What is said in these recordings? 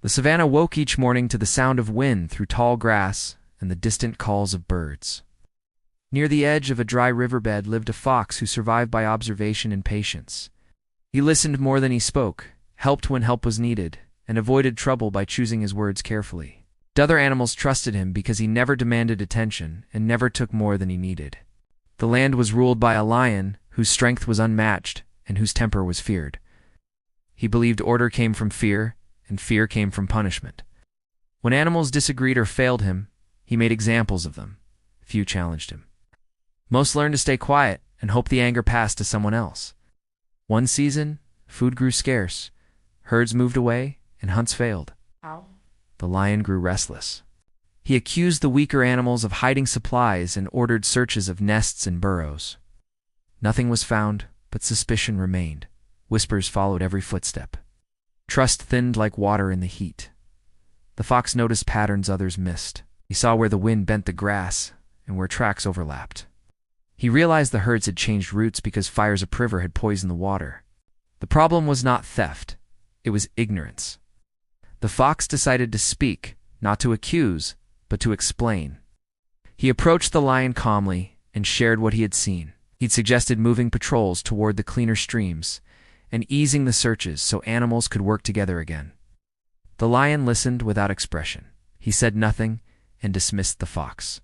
The savannah woke each morning to the sound of wind through tall grass and the distant calls of birds. Near the edge of a dry riverbed lived a fox who survived by observation and patience. He listened more than he spoke, helped when help was needed, and avoided trouble by choosing his words carefully. Other animals trusted him because he never demanded attention and never took more than he needed. The land was ruled by a lion whose strength was unmatched and whose temper was feared. He believed order came from fear, and fear came from punishment. When animals disagreed or failed him, he made examples of them. Few challenged him. Most learned to stay quiet and hope the anger passed to someone else. One season, food grew scarce, herds moved away, and hunts failed. The lion grew restless. He accused the weaker animals of hiding supplies and ordered searches of nests and burrows. Nothing was found, but suspicion remained. Whispers followed every footstep. Trust thinned like water in the heat. The fox noticed patterns others missed. He saw where the wind bent the grass and where tracks overlapped. He realized the herds had changed routes because fires upriver had poisoned the water. The problem was not theft, it was ignorance. The fox decided to speak, not to accuse, but to explain. He approached the lion calmly and shared what he had seen. He'd suggested moving patrols toward the cleaner streams and easing the searches so animals could work together again. The lion listened without expression. He said nothing and dismissed the fox.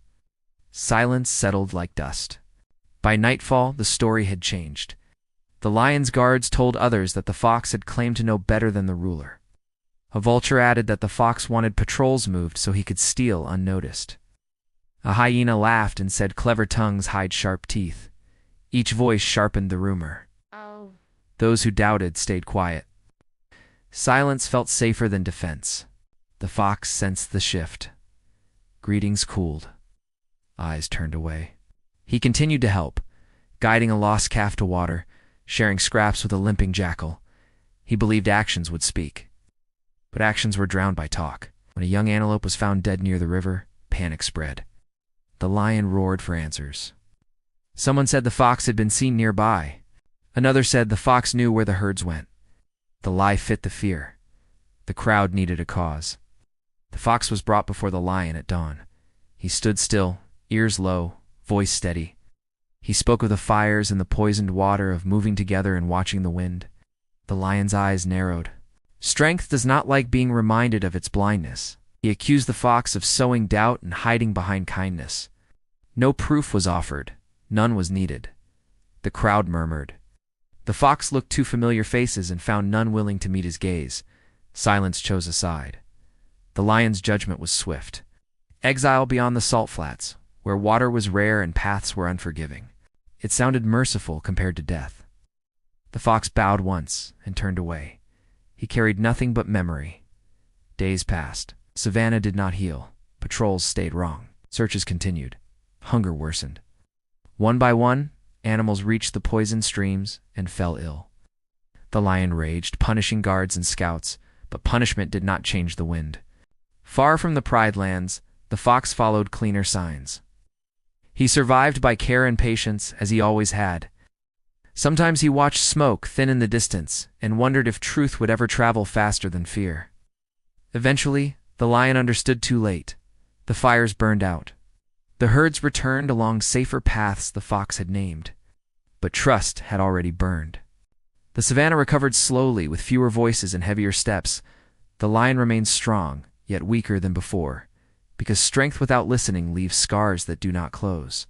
Silence settled like dust. By nightfall, the story had changed. The lion's guards told others that the fox had claimed to know better than the ruler. A vulture added that the fox wanted patrols moved so he could steal unnoticed. A hyena laughed and said clever tongues hide sharp teeth. Each voice sharpened the rumor. Those who doubted stayed quiet. Silence felt safer than defense. The fox sensed the shift. Greetings cooled. Eyes turned away. He continued to help, guiding a lost calf to water, sharing scraps with a limping jackal. He believed actions would speak. But actions were drowned by talk. When a young antelope was found dead near the river, panic spread. The lion roared for answers. Someone said the fox had been seen nearby. Another said the fox knew where the herds went. The lie fit the fear. The crowd needed a cause. The fox was brought before the lion at dawn. He stood still, ears low, voice steady. He spoke of the fires and the poisoned water, of moving together and watching the wind. The lion's eyes narrowed. Strength does not like being reminded of its blindness. He accused the fox of sowing doubt and hiding behind kindness. No proof was offered. None was needed. The crowd murmured. The fox looked to familiar faces and found none willing to meet his gaze. Silence chose a side. The lion's judgment was swift. Exile beyond the salt flats, where water was rare and paths were unforgiving. It sounded merciful compared to death. The fox bowed once and turned away. He carried nothing but memory. Days passed. Savannah did not heal. Patrols stayed wrong. Searches continued. Hunger worsened. One by one, animals reached the poisoned streams and fell ill. The lion raged, punishing guards and scouts, but punishment did not change the wind. Far from the Pride Lands, the fox followed cleaner signs. He survived by care and patience, as he always had. Sometimes he watched smoke thin in the distance and wondered if truth would ever travel faster than fear. Eventually, the lion understood too late. The fires burned out. The herds returned along safer paths the fox had named. But trust had already burned. The savannah recovered slowly with fewer voices and heavier steps. The lion remained strong, yet weaker than before, because strength without listening leaves scars that do not close.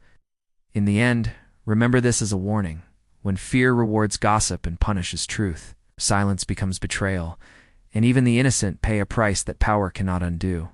In the end, remember this as a warning. When fear rewards gossip and punishes truth, silence becomes betrayal, and even the innocent pay a price that power cannot undo.